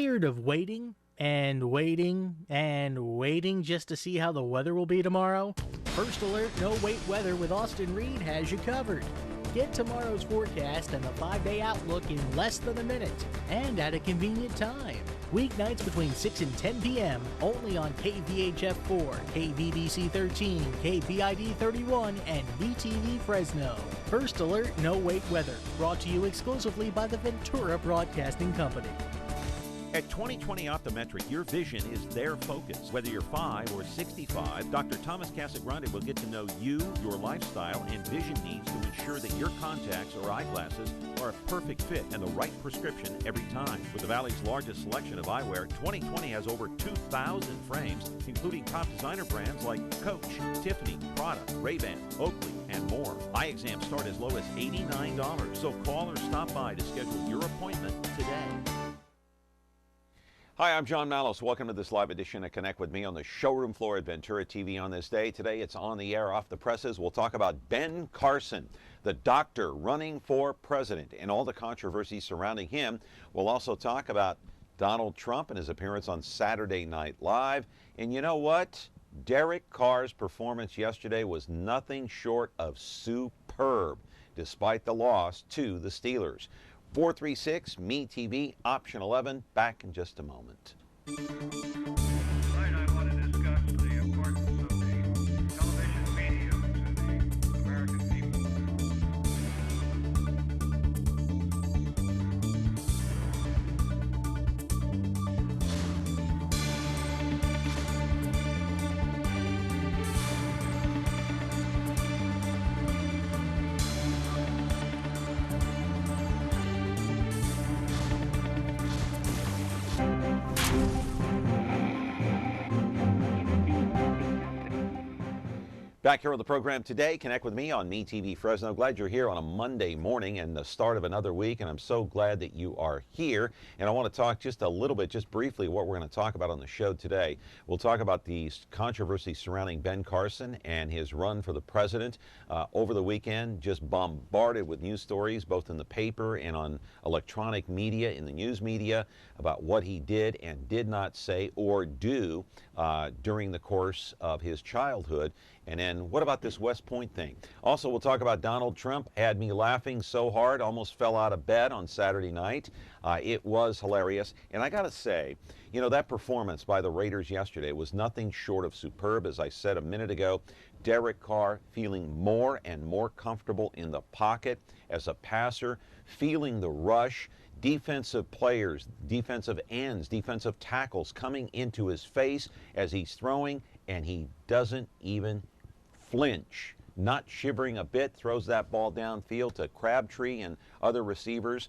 Tired of waiting and waiting and waiting just to see how the weather will be tomorrow? First Alert No Wait Weather with Austin Reed has you covered. Get tomorrow's forecast and the 5-day outlook in less than a minute and at a convenient time. Weeknights between 6 and 10 p.m. only on KVHF 4, KVBC 13, KPID 31, and VTV Fresno. First Alert No Wait Weather, brought to you exclusively by the Ventura Broadcasting Company. At 2020 Optometric, your vision is their focus. Whether you're 5 or 65, Dr. Thomas Casagrande will get to know you, your lifestyle, and vision needs to ensure that your contacts or eyeglasses are a perfect fit and the right prescription every time. With the Valley's largest selection of eyewear, 2020 has over 2,000 frames, including top designer brands like Coach, Tiffany, Prada, Ray-Ban, Oakley, and more. Eye exams start as low as $89, so call or stop by to schedule your appointment today. Hi, I'm John Mallos. Welcome to this live edition of Connect With Me on the showroom floor at Ventura TV on this day. Today it's on the air, off the presses. We'll talk about Ben Carson, the doctor running for president, and all the controversy surrounding him. We'll also talk about Donald Trump and his appearance on Saturday Night Live. And you know what? Derek Carr's performance yesterday was nothing short of superb, despite the loss to the Steelers. 436-ME-TV, option 11. Back in just a moment. Tonight I want to discuss the importance of the television medium to the American people. Back here on the program today, Connect With Me on MeTV Fresno. Glad you're here on a Monday morning and the start of another week, and I'm so glad that you are here. And I want to talk just a little bit, just briefly, what we're going to talk about on the show today. We'll talk about the controversy surrounding Ben Carson and his run for the president. Over the weekend, just bombarded with news stories, both in the paper and on electronic media, in the news media, about what he did and did not say or do during the course of his childhood. And then what about this West Point thing? Also, we'll talk about Donald Trump. Had me laughing so hard, almost fell out of bed on Saturday night. It was hilarious. And I got to say, you know, that performance by the Raiders yesterday was nothing short of superb. As I said a minute ago, Derek Carr feeling more and more comfortable in the pocket as a passer, feeling the rush. Defensive players, defensive ends, defensive tackles coming into his face as he's throwing, and he doesn't even flinch, not shivering a bit, throws that ball downfield to Crabtree and other receivers.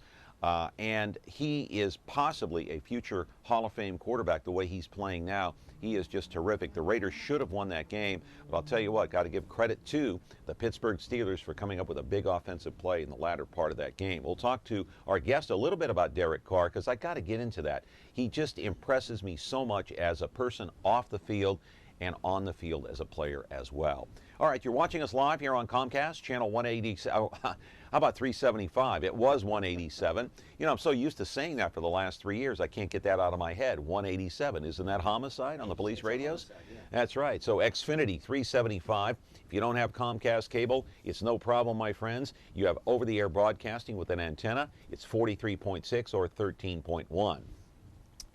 And he is possibly a future Hall of Fame quarterback the way he's playing now. He is just terrific. The Raiders should have won that game, but I'll tell you what, got to give credit to the Pittsburgh Steelers for coming up with a big offensive play in the latter part of that game. We'll talk to our guest a little bit about Derek Carr, because I got to get into that. He just impresses me so much as a person off the field and on the field as a player as well. All right, you're watching us live here on Comcast, channel 187. Oh, how about 375? It was 187. You know, I'm so used to saying that for the last 3 years, I can't get that out of my head. 187. Isn't that homicide on the police radios? Homicide, yeah. That's right. So Xfinity 375. If you don't have Comcast cable, it's no problem, my friends. You have over-the-air broadcasting with an antenna. It's 43.6 or 13.1.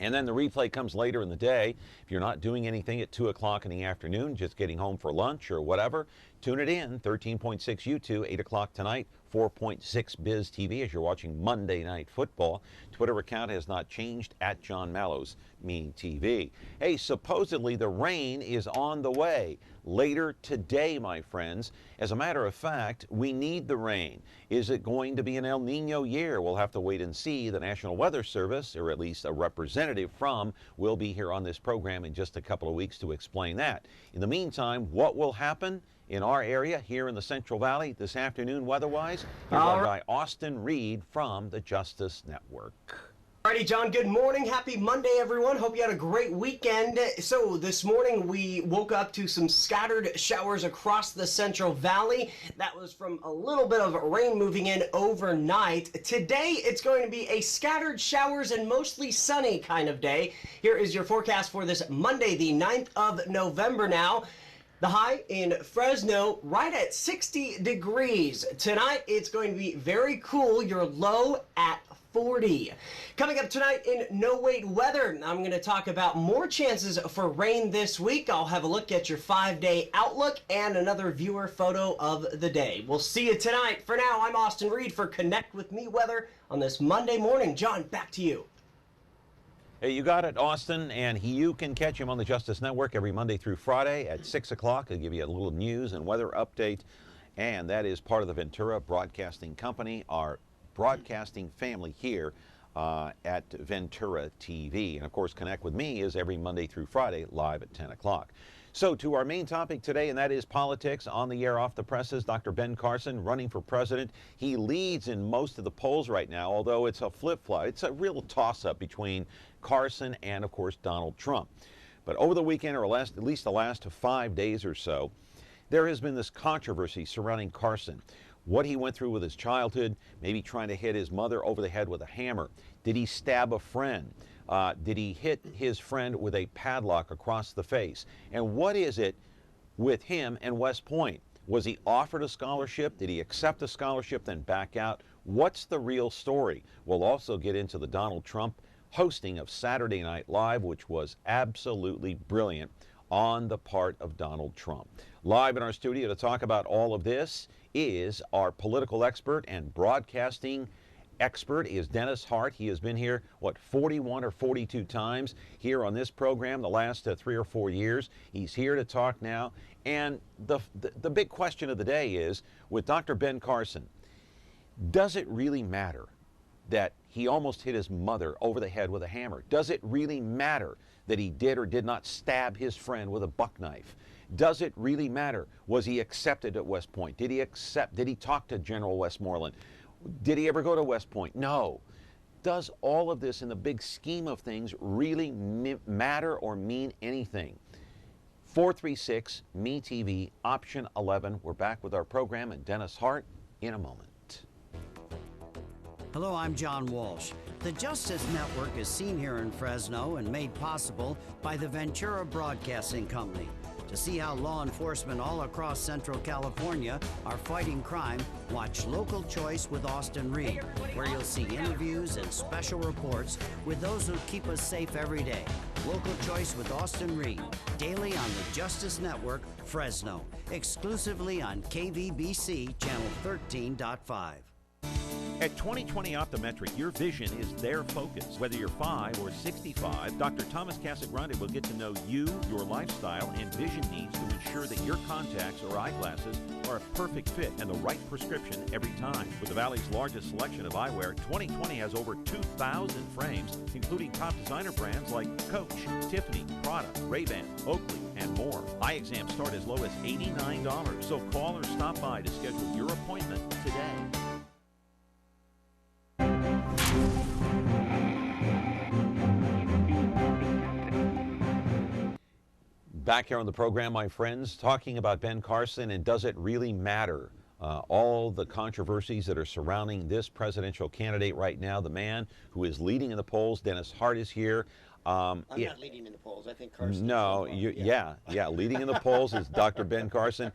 And then the replay comes later in the day. If you're not doing anything at 2 o'clock in the afternoon, just getting home for lunch or whatever, tune it in. 13.6 YouTube, 8 o'clock tonight, 4.6 Biz TV as you're watching Monday Night Football. Twitter account has not changed, at John Mallows, Me TV. Hey, supposedly the rain is on the way later today, my friends. As a matter of fact, we need the rain. Is it going to be an El Nino year? We'll have to wait and see. The National Weather Service, or at least a representative from, will be here on this program in just a couple of weeks to explain that. In the meantime, what will happen in our area here in the Central Valley this afternoon weather-wise? Here's our guy Austin Reed from the Justice Network. Alrighty, John, good morning. Happy Monday, everyone. Hope you had a great weekend. So this morning we woke up to some scattered showers across the Central Valley. That was from a little bit of rain moving in overnight. Today it's going to be a scattered showers and mostly sunny kind of day. Here is your forecast for this Monday, the 9th of November now. The high in Fresno right at 60 degrees. Tonight it's going to be very cool. Your low at 40. Coming up tonight in No Wait Weather, I'm going to talk about more chances for rain this week. I'll have a look at your 5-day outlook and another viewer photo of the day. We'll see you tonight. For now, I'm Austin Reed for Connect With Me Weather on this Monday morning. John, back to you. Hey, you got it, Austin, and you can catch him on the Justice Network every Monday through Friday at 6 o'clock. He'll give you a little news and weather update, and that is part of the Ventura Broadcasting Company, our broadcasting family here at Ventura TV. And of course, Connect With Me is every Monday through Friday live at 10 o'clock. So to our main topic today, and that is politics. On the air, off the presses, Dr. Ben Carson running for president. He leads in most of the polls right now, although it's a flip-flop. It's a real toss-up between Carson and, of course, Donald Trump. But over the weekend, or at least the last 5 days or so, there has been this controversy surrounding Carson. What he went through with his childhood, maybe trying to hit his mother over the head with a hammer. Did he stab a friend? Did he hit his friend with a padlock across the face? And what is it with him and West Point? Was he offered a scholarship? Did he accept a scholarship, then back out? What's the real story? We'll also get into the Donald Trump hosting of Saturday Night Live, which was absolutely brilliant on the part of Donald Trump. Live in our studio to talk about all of this is our political expert and broadcasting expert is Dennis Hart. He has been here, 41 or 42 times here on this program the last 3 or 4 years. He's here to talk now. And the big question of the day is, with Dr. Ben Carson, does it really matter that he almost hit his mother over the head with a hammer? Does it really matter that he did or did not stab his friend with a buck knife? Does it really matter? Was he accepted at West Point? Did he talk to General Westmoreland? Did he ever go to West Point? No. Does all of this in the big scheme of things really matter or mean anything? 436-ME-TV, option 11. We're back with our program and Dennis Hart in a moment. Hello, I'm John Walsh. The Justice Network is seen here in Fresno and made possible by the Ventura Broadcasting Company. To see how law enforcement all across Central California are fighting crime, watch Local Choice with Austin Reed, where you'll see interviews and special reports with those who keep us safe every day. Local Choice with Austin Reed, daily on the Justice Network, Fresno, exclusively on KVBC Channel 13.5. At 2020 Optometric, your vision is their focus. Whether you're 5 or 65, Dr. Thomas Casagrande will get to know you, your lifestyle, and vision needs to ensure that your contacts or eyeglasses are a perfect fit and the right prescription every time. With the Valley's largest selection of eyewear, 2020 has over 2,000 frames, including top designer brands like Coach, Tiffany, Prada, Ray-Ban, Oakley, and more. Eye exams start as low as $89, so call or stop by to schedule your appointment today. Back here on the program, my friends, talking about Ben Carson and does it really matter? All the controversies that are surrounding this presidential candidate right now, the man who is leading in the polls, Dennis Hart is here. I'm not leading in the polls. I think Carson. No, leading in the polls is Dr. Ben Carson.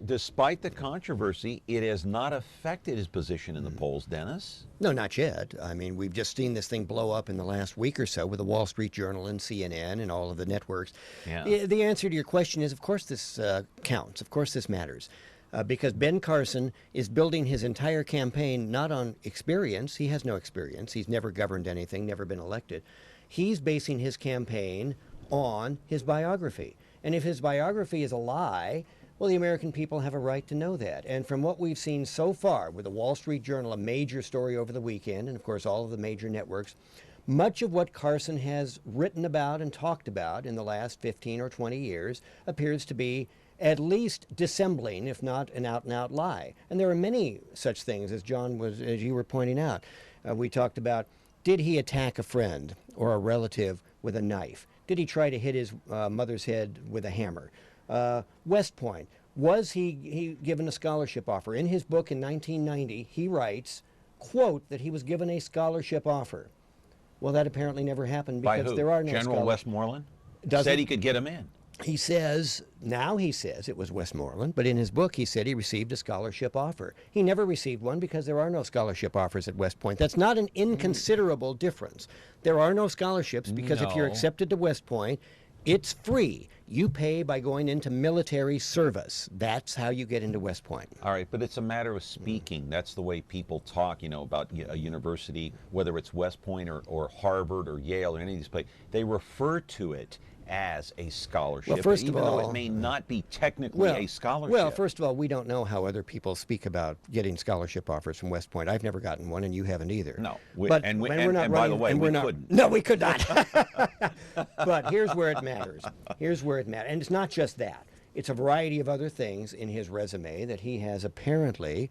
Despite the controversy, it has not affected his position in the polls, Dennis. No, not yet. I mean, we've just seen this thing blow up in the last week or so with the Wall Street Journal and CNN and all of the networks. Yeah. The answer to your question is, of course, this counts. Of course, this matters. Because Ben Carson is building his entire campaign not on experience. He has no experience. He's never governed anything, never been elected. He's basing his campaign on his biography. And if his biography is a lie, well, the American people have a right to know that. And from what we've seen so far with the Wall Street Journal, a major story over the weekend, and of course all of the major networks, much of what Carson has written about and talked about in the last 15 or 20 years appears to be at least dissembling, if not an out-and-out lie. And there are many such things, as you were pointing out. We talked about Did he attack a friend or a relative with a knife? Did he try to hit his mother's head with a hammer? West Point, was he given a scholarship offer? In his book in 1990, he writes, quote, that he was given a scholarship offer. Well, that apparently never happened By because who? there are no General scholarships. Westmoreland? Doesn't- Said he could get him in. He says it was Westmoreland, but in his book he said he received a scholarship offer. He never received one because there are no scholarship offers at West Point. That's not an inconsiderable difference. There are no scholarships because if you're No. accepted to West Point, it's free. You pay by going into military service. That's how you get into West Point. All right, but it's a matter of speaking. That's the way people talk, about a university, whether it's West Point or Harvard or Yale or any of these places. They refer to it as a scholarship, Well, first of even though all- it may not be technically a scholarship. Well, first of all, we don't know how other people speak about getting scholarship offers from West Point. I've never gotten one, and you haven't either. No, and by the way, we couldn't. No, we could not. But here's where it matters. And it's not just that. It's a variety of other things in his resume that he has apparently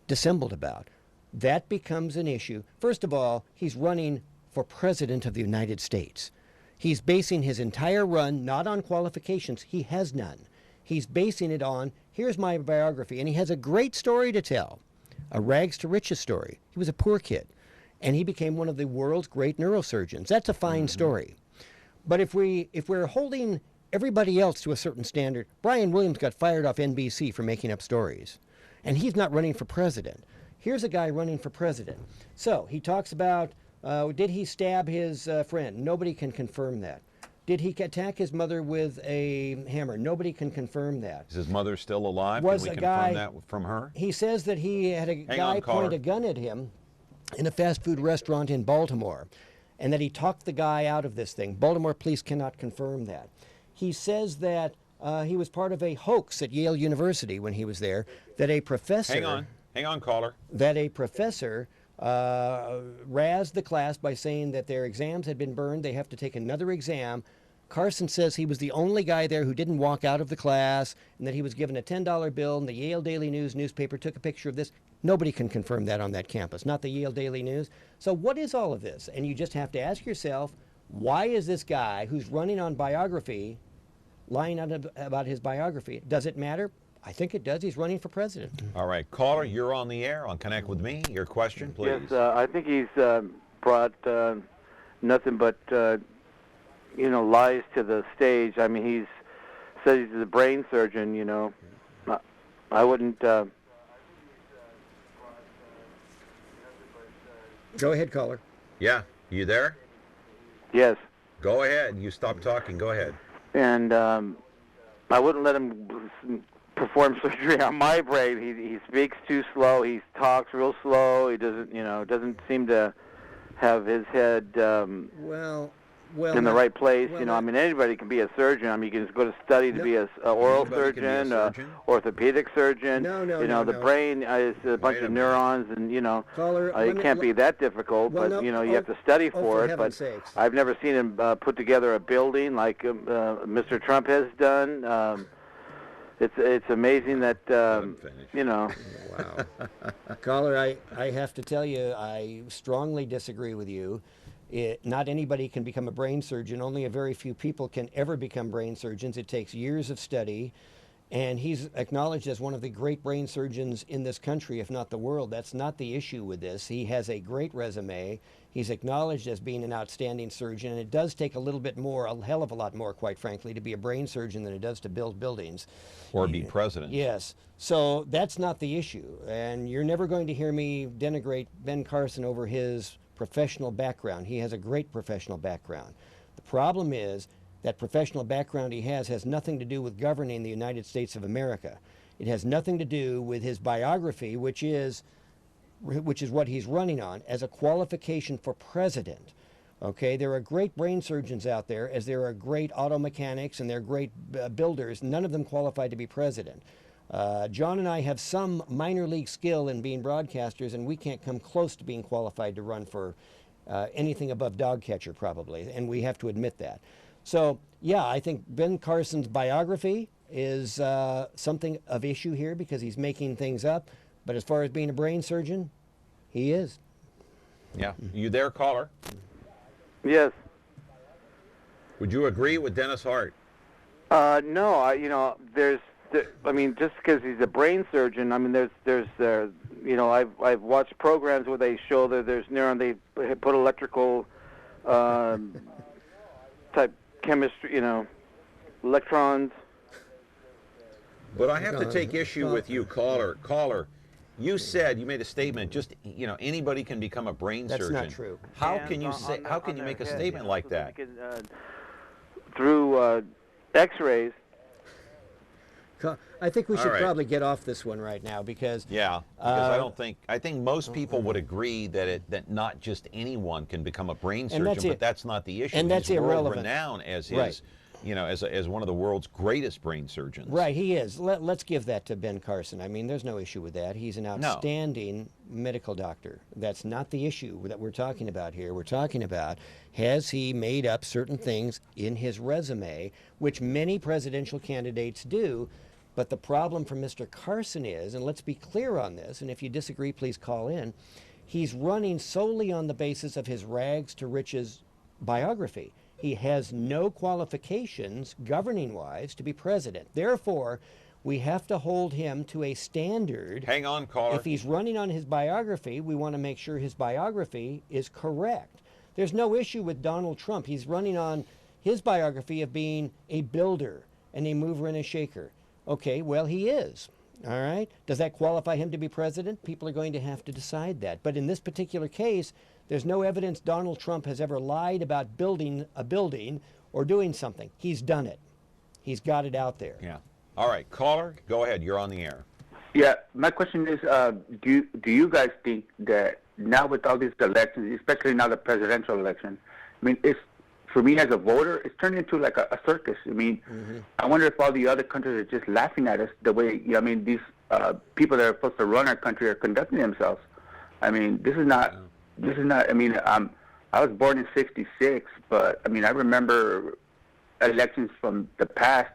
dissembled about. That becomes an issue. First of all, he's running for president of the United States. He's basing his entire run not on qualifications. He has none. He's basing it on, here's my biography. And he has a great story to tell, a rags to riches story. He was a poor kid, and he became one of the world's great neurosurgeons. That's a fine story. But if we're holding everybody else to a certain standard, Brian Williams got fired off NBC for making up stories. And he's not running for president. Here's a guy running for president. So he talks about, did he stab his friend? Nobody can confirm that. Did he attack his mother with a hammer? Nobody can confirm that. Is his mother still alive? Was Can we a confirm guy- that from her? He says that he had a guy on, caller. point a gun at him in a fast food restaurant in Baltimore, and that he talked the guy out of this thing. Baltimore police cannot confirm that. He says that he was part of a hoax at Yale University when he was there, that a professor... Hang on, caller. That a professor razzed the class by saying that their exams had been burned, they have to take another exam. Carson says he was the only guy there who didn't walk out of the class, and that he was given a $10 bill, and the Yale Daily News newspaper took a picture of this. Nobody can confirm that on that campus, not the Yale Daily News. So what is all of this? And you just have to ask yourself, why is this guy who's running on biography lying about his biography? Does it matter? I think it does. He's running for president. All right, caller, you're on the air on Connect with Me. Your question, please. Yes, I think he's brought nothing but lies to the stage. I mean, he's said he's a brain surgeon. I wouldn't. Go ahead, caller. Yeah, you there? Yes, Go ahead. You stop talking. Go ahead. and I wouldn't let him perform surgery on my brain. He speaks too slow. He talks real slow. He doesn't seem to have his head Well, in the right place. well, I mean, anybody can be a surgeon. I mean, you can just go to study to be a oral Anybody can be a surgeon, surgeon? orthopedic surgeon. No, The no. brain is a bunch Wait a of minute. neurons, and Caller, it can't be that difficult. Well, but no, you have to study for it. heaven's But sakes. I've never seen him put together a building like Mr. Trump has done. It's amazing that Wow. Caller, I have to tell you, I strongly disagree with you. Not anybody can become a brain surgeon. Only a very few people can ever become brain surgeons. It takes years of study. And he's acknowledged as one of the great brain surgeons in this country, if not the world. That's not the issue with this. He has a great resume. He's acknowledged as being an outstanding surgeon. And it does take a little bit more, a hell of a lot more, quite frankly, to be a brain surgeon than it does to build buildings. Or be president. Yes. So that's not the issue. And you're never going to hear me denigrate Ben Carson over his professional background. He has a great professional background. The problem is that professional background he has nothing to do with governing the United States of America. It has nothing to do with his biography, which is what he's running on as a qualification for president. Okay, there are great brain surgeons out there, as there are great auto mechanics and there are great builders. None of them qualified to be president. John and I have some minor league skill in being broadcasters, and we can't come close to being qualified to run for anything above dog catcher, probably, and we have to admit that. So, yeah, I think Ben Carson's biography is something of issue here because he's making things up. But as far as being a brain surgeon, he is. Yeah. You there, caller? Yes. Would you agree with Dennis Hart? No, I mean, just because he's a brain surgeon, I mean, I've watched programs where they show that there's neuron, they put electrical type chemistry, electrons. But I have to take issue with you, caller. Caller, you said, you made a statement, just, anybody can become a brain surgeon. That's not true. How can you say, how can you make a statement like that? Through X-rays. I think we should right. probably get off this one right now because Yeah, because I think most people would agree that not just anyone can become a brain surgeon, but that's not the issue. And that's He's irrelevant. world-renowned as his, Right. as one of the world's greatest brain surgeons. Right, he is. Let's give that to Ben Carson. I mean, there's no issue with that. He's an outstanding medical doctor. That's not the issue that we're talking about here. We're talking about, has he made up certain things in his resume, which many presidential candidates do. But the problem for Mr. Carson is, and let's be clear on this, and if you disagree, please call in, he's running solely on the basis of his rags to riches biography. He has no qualifications governing-wise to be president. Therefore, we have to hold him to a standard. Hang on, caller. If he's running on his biography, we want to make sure his biography is correct. There's no issue with Donald Trump. He's running on his biography of being a builder and a mover and a shaker. Okay, well, he is. All right? Does that qualify him to be president? People are going to have to decide that. But in this particular case, there's no evidence Donald Trump has ever lied about building a building or doing something. He's done it. He's got it out there. Yeah. All right, caller, go ahead. You're on the air. Yeah, my question is, do you guys think that now with all these elections, especially now the presidential election, I mean, for me as a voter, it's turned into like a circus. I mean, I wonder if all the other countries are just laughing at us the way, these people that are supposed to run our country are conducting themselves. I mean, this is not, I mean, I was born in '66, but I mean, I remember elections from the past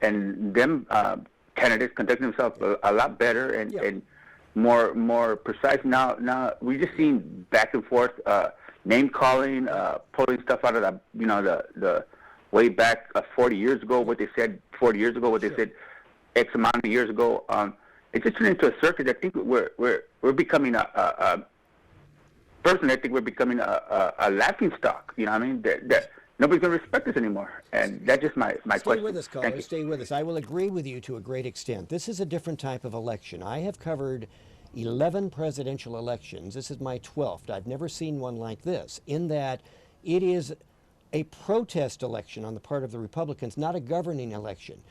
and them candidates conducting themselves a lot better and more precise. Now we just seen back and forth, name calling, pulling stuff out of the way back 40 years ago, what they said 40 years ago, what they said X amount of years ago. It just turned into a circus. I think we're becoming personally, I think we're becoming a laughing stock. You know what I mean? That nobody's going to respect us anymore. And that's just my question. Stay with us, caller. Stay with us. I will agree with you to a great extent. This is a different type of election. I have covered 11 presidential elections. This is my 12th. I've never seen one like this, in that it is a protest election on the part of the Republicans, not a governing election.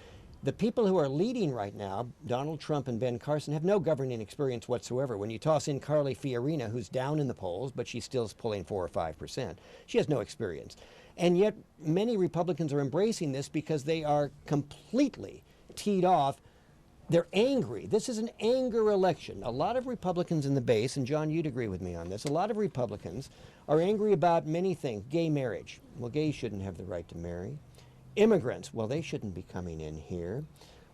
The people who are leading right now, Donald Trump and Ben Carson, have no governing experience whatsoever. When you toss in Carly Fiorina, who's down in the polls, but she still is pulling 4 or 5%, she has no experience. And yet many Republicans are embracing this because they are completely teed off. They're angry. This is an anger election. A lot of Republicans in the base, and John, you'd agree with me on this, a lot of Republicans are angry about many things. Gay marriage. Well, gays shouldn't have the right to marry. Immigrants. Well, they shouldn't be coming in here.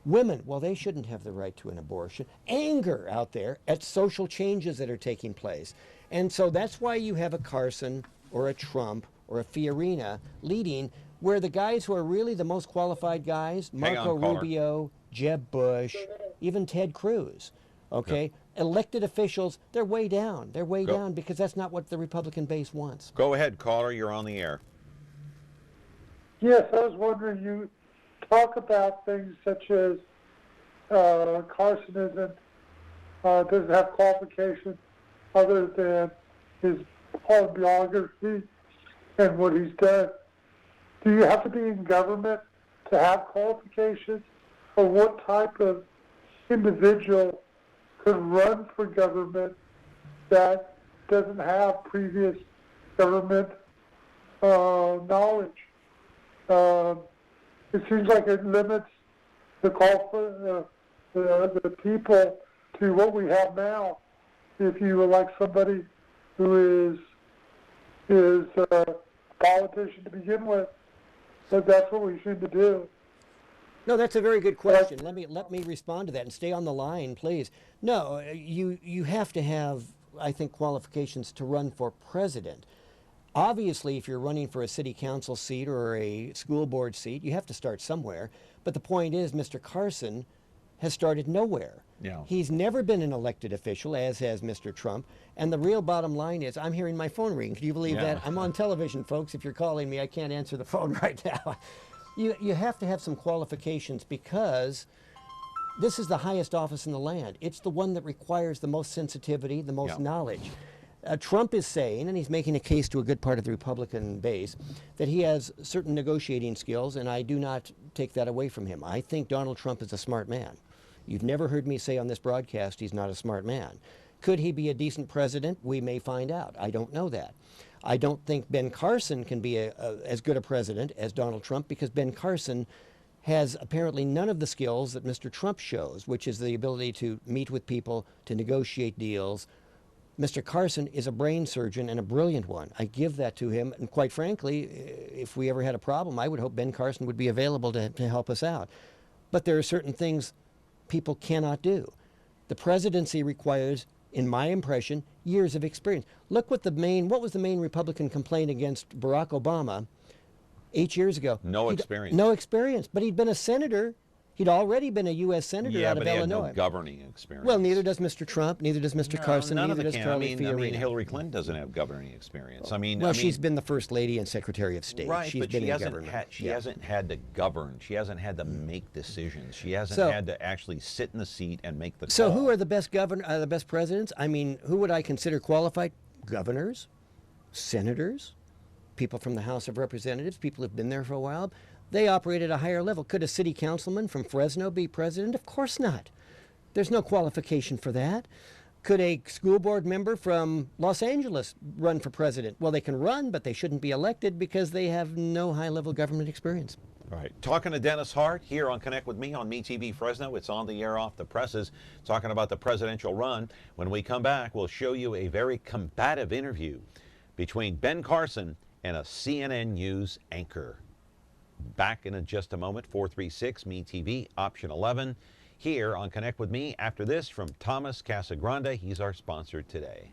Women. Well, they shouldn't have the right to an abortion. Anger out there at social changes that are taking place. And so that's why you have a Carson or a Trump or a Fiorina leading, where the guys who are really the most qualified guys, Marco Rubio, Jeb Bush, even Ted Cruz, okay? Yeah. Elected officials, they're way down. They're way down because that's not what the Republican base wants. Go ahead, caller. You're on the air. Yes, I was wondering, you talk about things such as Carson doesn't have qualifications other than his autobiography and what he's done. Do you have to be in government to have qualifications? Or what type of individual could run for government that doesn't have previous government knowledge? It seems like it limits the call for the people to what we have now. If you elect somebody who is a politician to begin with, that's what we seem to do. No, that's a very good question. Let me respond to that and stay on the line, please. No, you have to have I think, qualifications to run for president. Obviously, if you're running for a city council seat or a school board seat, you have to start somewhere. But the point is, Mr. Carson has started nowhere. Yeah. He's never been an elected official, as has Mr. Trump. And the real bottom line is, I'm hearing my phone ring. Can you believe Yeah. that? I'm on television, folks. If you're calling me, I can't answer the phone right now. You have to have some qualifications because this is the highest office in the land. It's the one that requires the most sensitivity, the most Yeah. knowledge. Trump is saying, and he's making a case to a good part of the Republican base, that he has certain negotiating skills, and I do not take that away from him. I think Donald Trump is a smart man. You've never heard me say on this broadcast he's not a smart man. Could he be a decent president? We may find out. I don't know that. I don't think Ben Carson can be as good a president as Donald Trump, because Ben Carson has apparently none of the skills that Mr. Trump shows, which is the ability to meet with people, to negotiate deals. Mr. Carson is a brain surgeon and a brilliant one. I give that to him. And quite frankly, if we ever had a problem, I would hope Ben Carson would be available to help us out. But there are certain things people cannot do. The presidency requires, in my impression, years of experience. Look what was the main Republican complaint against Barack Obama 8 years ago? No experience. No experience, but he'd been a senator. He'd already been a U.S. senator Yeah, out of but he had Illinois. no governing experience. Well, neither does Mr. Trump, neither does Mr. Carson, None neither of the does can. Charlie Fiorina. Hillary Clinton doesn't have governing experience. Well, she's been the First Lady and Secretary of State. Right, She's but been she in hasn't government. she hasn't had to govern. She hasn't had to make decisions. She hasn't had to actually sit in the seat and make the So call. who are the best the best presidents? I mean, who would I consider qualified? Governors, senators, people from the House of Representatives, people who've been there for a while. They operate at a higher level. Could a city councilman from Fresno be president? Of course not. There's no qualification for that. Could a school board member from Los Angeles run for president? Well, they can run, but they shouldn't be elected because they have no high-level government experience. All right. Talking to Dennis Hart here on Connect With Me on MeTV Fresno. It's on the air, off the presses, talking about the presidential run. When we come back, we'll show you a very combative interview between Ben Carson and a CNN News anchor. Back in just a moment, 436 MeTV, option 11, here on Connect With Me. After this, from Thomas Casagrande, he's our sponsor today.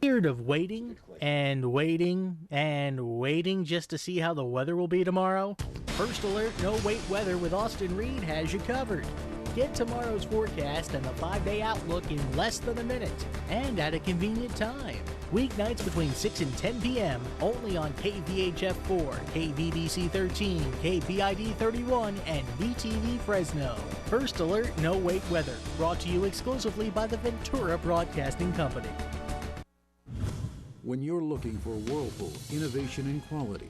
Tired of waiting and waiting and waiting just to see how the weather will be tomorrow? First Alert No Wait Weather with Austin Reed has you covered. Get tomorrow's forecast and the 5-day outlook in less than a minute and at a convenient time. Weeknights between 6 and 10 p.m. only on KVHF 4, KVDC 13, KPID 31, and VTV Fresno. First Alert No Wait Weather, brought to you exclusively by the Ventura Broadcasting Company. When you're looking for Whirlpool innovation and quality,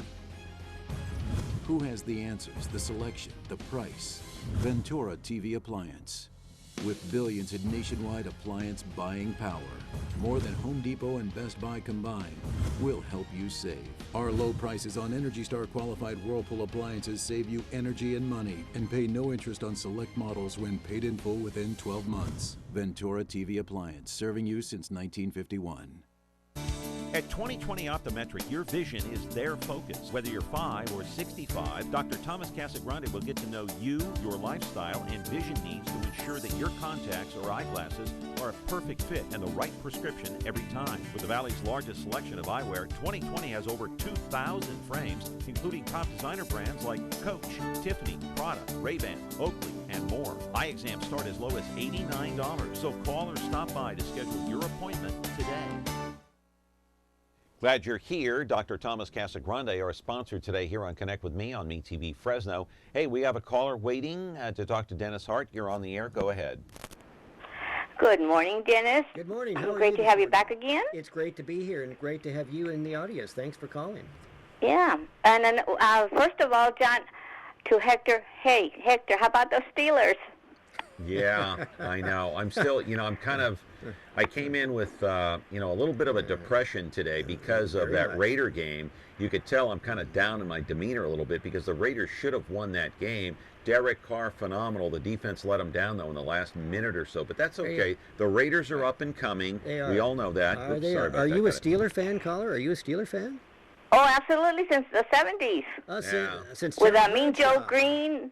who has the answers, the selection, the price? Ventura TV Appliance. With billions in nationwide appliance buying power, more than Home Depot and Best Buy combined, we'll help you save. Our low prices on Energy Star qualified Whirlpool appliances save you energy and money, and pay no interest on select models when paid in full within 12 months. Ventura TV Appliance, serving you since 1951. At 2020 Optometric, your vision is their focus. Whether you're 5 or 65, Dr. Thomas Casagrande will get to know you, your lifestyle, and vision needs to ensure that your contacts or eyeglasses are a perfect fit and the right prescription every time. With the Valley's largest selection of eyewear, 2020 has over 2,000 frames, including top designer brands like Coach, Tiffany, Prada, Ray-Ban, Oakley, and more. Eye exams start as low as $89, so call or stop by to schedule your appointment today. Glad you're here. Dr. Thomas Casagrande, our sponsor today here on Connect With Me on MeTV Fresno. Hey, we have a caller waiting to talk to Dennis Hart. You're on the air. Go ahead. Good morning, Dennis. Good morning. How are Great you to this have you morning? back again. It's great to be here and great to have you in the audience. Thanks for calling. Yeah. And then, first of all, John, to Hector, hey, Hector, how about those Steelers? Yeah, I know. I'm still, I came in with, a little bit of a depression today because of that Raider game. You could tell I'm kind of down in my demeanor a little bit because the Raiders should have won that game. Derek Carr, phenomenal. The defense let them down, though, in the last minute or so. But that's okay. The Raiders are up and coming. They are. We all know that. Are Oops, they? sorry about Are that. you a Steeler fan, caller? Are you a Steeler fan? Oh, absolutely, since the 70s. Since With Terry Mean Joe Bradshaw. Green,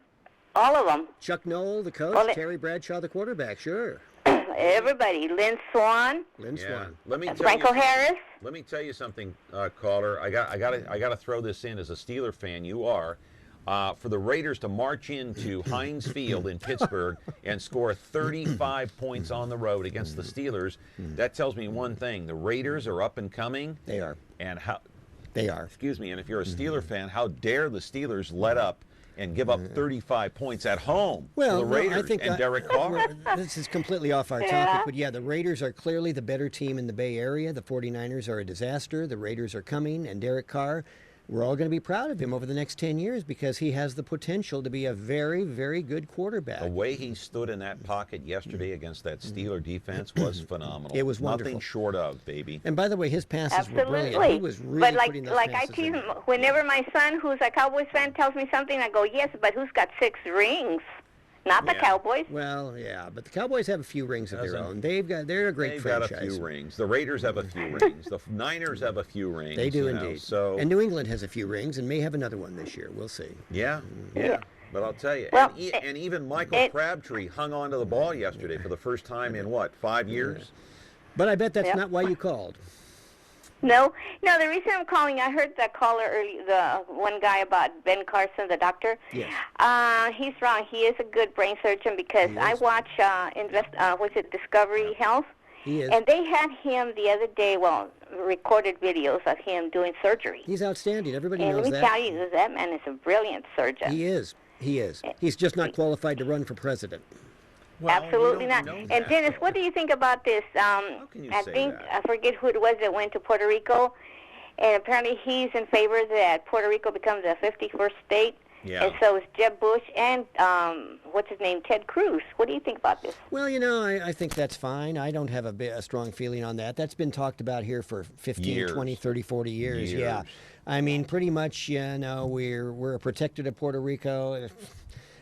all of them. Chuck Noll, the coach, Well, Terry Bradshaw, the quarterback, sure. everybody. Lynn Swan, Lynn Swan. Let me tell Franco you, Harris. let me tell you something, caller. I gotta throw this in as a Steeler fan. You are. For the Raiders to march into Heinz Field in Pittsburgh and score 35 points on the road against the Steelers, that tells me one thing: the Raiders are up and coming. They are. And how? They are. Excuse me. And if you're a Steeler fan, how dare the Steelers let up and give up 35 points at home to the Raiders I think and Derek Carr? This is completely off our topic, but yeah, the Raiders are clearly the better team in the Bay Area. The 49ers are a disaster. The Raiders are coming, and Derek Carr, we're all going to be proud of him over the next 10 years because he has the potential to be a very, very good quarterback. The way he stood in that pocket yesterday against that Steeler defense was phenomenal. It was wonderful. Nothing short of, baby. And by the way, his passes were brilliant. Absolutely. He was really But putting those I passes tease in. him, whenever my son, who's a Cowboys fan, tells me something, I go, yes, but who's got 6 rings? Not the Cowboys. Well, yeah, but the Cowboys have a few rings of their Doesn't- own. They're a great They've franchise. got a few rings. The Raiders have a few rings. The Niners have a few rings. They do you know, indeed. So And New England has a few rings and may have another one this year. We'll see. yeah. But I'll tell you, Well, and even Michael Crabtree hung on to the ball yesterday for the first time in what, 5 years? But I bet that's Yep. not why you called. No, the reason I'm calling, I heard the caller earlier, the one guy about Ben Carson, the doctor. Yes. He's wrong. He is a good brain surgeon because He I is. watch, Discovery Health? He is. And they had him the other day, recorded videos of him doing surgery. He's outstanding. Everybody And knows let me that. tell you, that man is a brilliant surgeon. He is. He is. He's just not qualified to run for president. Well, Absolutely we not. don't know And that, Dennis, though. what do you think about this? can you I say think, that? I forget who it was that went to Puerto Rico, and apparently he's in favor that Puerto Rico becomes a 51st state. Yeah. And so is Jeb Bush and, Ted Cruz. What do you think about this? Well, I think that's fine. I don't have a strong feeling on that. That's been talked about here for 15, Years. 20, 30, 40 years. Years. Yeah. I mean, pretty much, we're protected of Puerto Rico.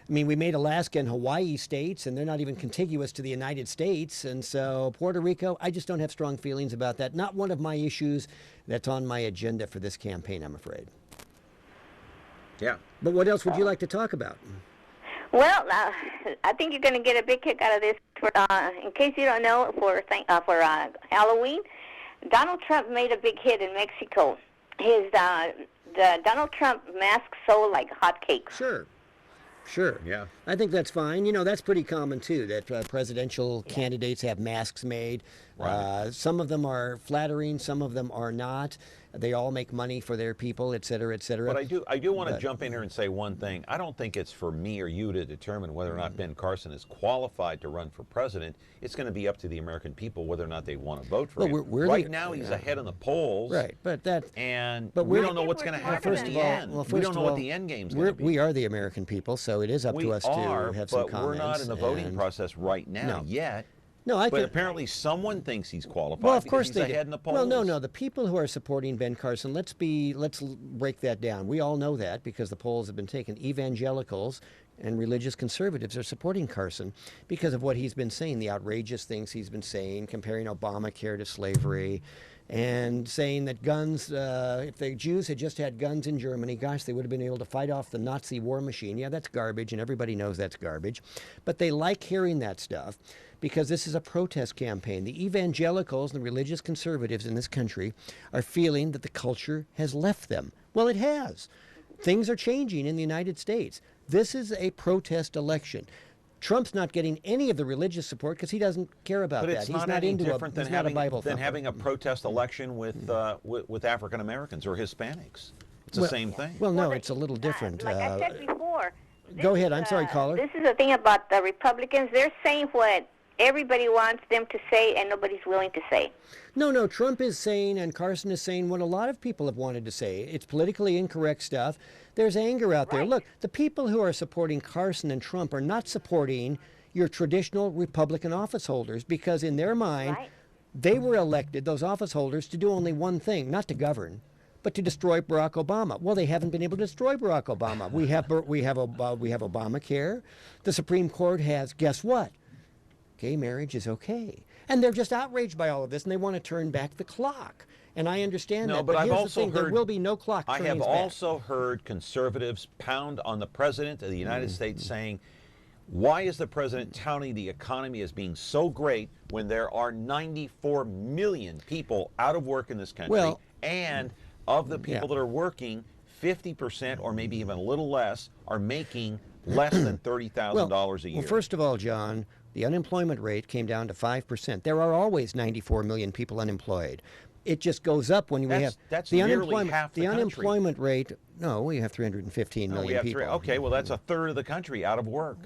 I mean, we made Alaska and Hawaii states, and they're not even contiguous to the United States. And so Puerto Rico, I just don't have strong feelings about that. Not one of my issues that's on my agenda for this campaign, I'm afraid. Yeah. But what else would you like to talk about? Well, I think you're going to get a big kick out of this. In case you don't know, for Halloween, Donald Trump made a big hit in Mexico. The Donald Trump mask sold like hotcakes. Sure. Yeah. I think that's fine. That's pretty common, too, that presidential candidates have masks made. Right. Some of them are flattering, some of them are not. They all make money for their people, et cetera, et cetera. But I do want to jump in here and say one thing. I don't think it's for me or you to determine whether or not Ben Carson is qualified to run for president. It's going to be up to the American people whether or not they want to vote for him. Right now, he's ahead in the polls. Right, but we we're- don't know what's going to happen First in of the all, end. well, We first don't of know what all, the end game's going to be. We are the American people, so it is up to us to have some comments. but we're not in the voting process right now yet. No, But apparently someone thinks he's qualified. Well, of course because they he's do. ahead in the polls. Well, no. The people who are supporting Ben Carson, let's break that down. We all know that because the polls have been taken. Evangelicals and religious conservatives are supporting Carson because of what he's been saying, the outrageous things he's been saying, comparing Obamacare to slavery, and saying that guns, if the Jews had just had guns in Germany, gosh, they would have been able to fight off the Nazi war machine. Yeah, that's garbage, and everybody knows that's garbage. But they like hearing that stuff because this is a protest campaign. The evangelicals and the religious conservatives in this country are feeling that the culture has left them. Well, it has. Things are changing in the United States. This is a protest election. Trump's not getting any of the religious support because he doesn't care about But that. it's He's not not any into different he's than not a Bible than thumper. having a protest election with African Americans or Hispanics. It's the same thing. Well, no, it's a little different. Like I said before. Go ahead. this I'm is, sorry, caller. This is the thing about the Republicans. They're saying what everybody wants them to say and nobody's willing to say. No, Trump is saying and Carson is saying what a lot of people have wanted to say. It's politically incorrect stuff. There's anger out there. Look, the people who are supporting Carson and Trump are not supporting your traditional Republican office holders because in their mind, they were elected, those office holders, to do only one thing, not to govern, but to destroy Barack Obama. Well, they haven't been able to destroy Barack Obama. We have Obamacare. The Supreme Court has, guess what? Gay marriage is okay. And they're just outraged by all of this, and they want to turn back the clock. And I understand that. But I've here's also the thing, heard there will be no clock I have turning back. also heard conservatives pound on the president of the United States saying, Why is the president touting the economy as being so great when there are 94 million people out of work in this country? Well, and of the people that are working, 50% or maybe even a little less are making less than $30,000 a year. Well, first of all, John, the unemployment rate came down to 5%. There are always 94 million people unemployed. It just goes up when we have that's the nearly unemployment. half the the country. unemployment rate. No, we have 315 No, million we have people. okay, well, that's a third of the country out of work.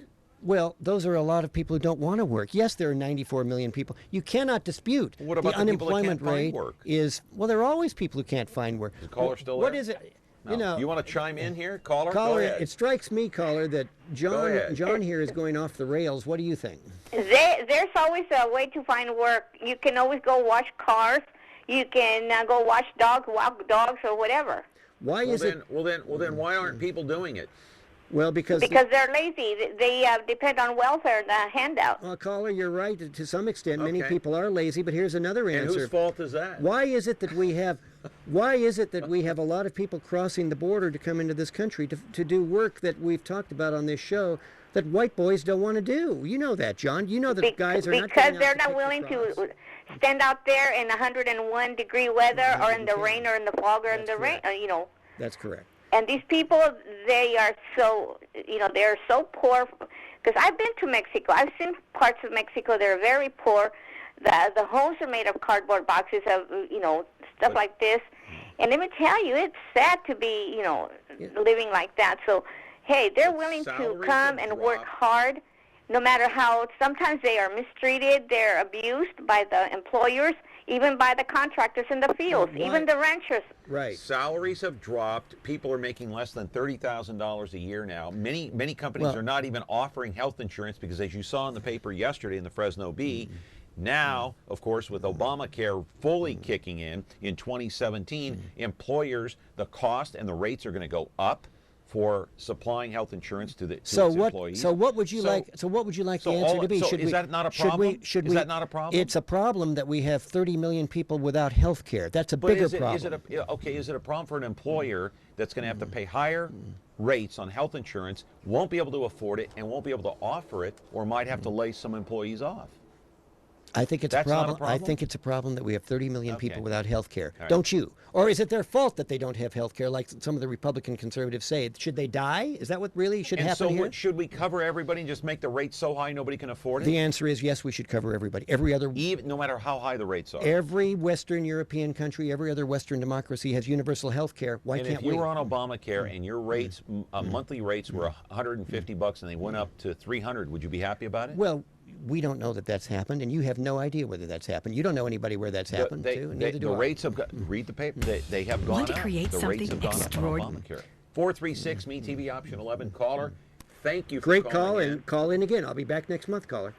Well, those are a lot of people who don't want to work. Yes, there are 94 million people. You cannot dispute What about the the people that unemployment can't find rate work? is, well, there are always people who can't find work. Is the caller still What there? is it? No. You know, you want to chime in here, caller? Go caller, ahead. it strikes me, caller, that John here is going off the rails. What do you think? There's always a way to find work. You can always go wash cars. You can go watch dogs, walk dogs, or whatever. Why is it? Well, then, why aren't people doing it? Well, because they're lazy. They depend on welfare, the handout. Well, caller, you're right. To some extent, many people are lazy. But here's another answer. And whose fault is that? Why is it that we have a lot of people crossing the border to come into this country to do work that we've talked about on this show that white boys don't want to do? You know that, John. You know that guys are not because they're not willing to stand out there in 101-degree weather, or in the rain, or in the fog, or in the rain. You know. That's correct. And these people, they are so, they're so poor. Because I've been to Mexico. I've seen parts of Mexico. They're very poor. The homes are made of cardboard boxes of, stuff like this. And let me tell you, it's sad to be, living like that. So, hey, they're willing to come and work hard, no matter how sometimes they are mistreated. They're abused by the employers, even by the contractors in the fields, even the ranchers. Right. Salaries have dropped. People are making less than $30,000 a year now. Many companies are not even offering health insurance because, as you saw in the paper yesterday in the Fresno Bee, now, of course, with Obamacare fully kicking in 2017, employers, the cost and the rates are going to go up for supplying health insurance to its employees. So what would you like the answer to be? Is that not a problem? Is that not a problem? It's a problem that we have 30 million people without health care. That's a bigger problem. Is it a problem for an employer that's going to have to pay higher rates on health insurance, won't be able to afford it, and won't be able to offer it, or might have to lay some employees off? I think it's That's a problem. not a problem? I think it's a problem that we have 30 million people without health care. Right. Don't you? Or is it their fault that they don't have health care, like some of the Republican conservatives say? Should they die? Is that what really should happen here? Should we cover everybody and just make the rates so high nobody can afford it? The answer is yes, we should cover everybody. No matter how high the rates are. Every Western European country, every other Western democracy has universal health care. Why can't we? And if you were on Obamacare and your rates, monthly rates were $150 and they went up to $300, would you be happy about it? Well, we don't know that that's happened, and you have no idea whether that's happened. You don't know anybody where that's happened to, and neither do I. The rates have read the paper. They have gone up. Want to create the rates have something gone extraordinary. up on Obamacare. 436 MeTV option 11 caller. Thank you for Great calling call, in. and call in again. I'll be back next month, caller.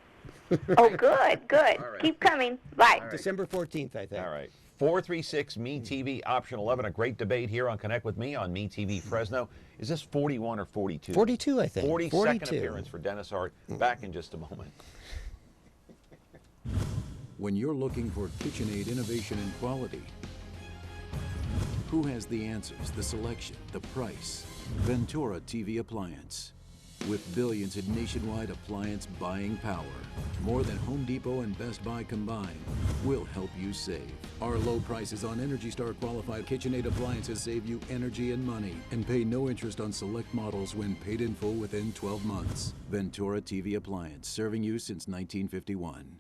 Oh, good. Right. Keep coming. Bye. Right. December 14th, I think. All right. 436 MeTV option 11. A great debate here on Connect with Me on MeTV Fresno. Is this 41 or 42? 42, I think. 42nd 42. appearance for Dennis Hart. Back in just a moment. When you're looking for KitchenAid innovation and quality, who has the answers, the selection, the price? Ventura TV Appliance. With billions in nationwide appliance buying power, more than Home Depot and Best Buy combined, will help you save. Our low prices on Energy Star qualified KitchenAid appliances save you energy and money, and pay no interest on select models when paid in full within 12 months. Ventura TV Appliance, serving you since 1951.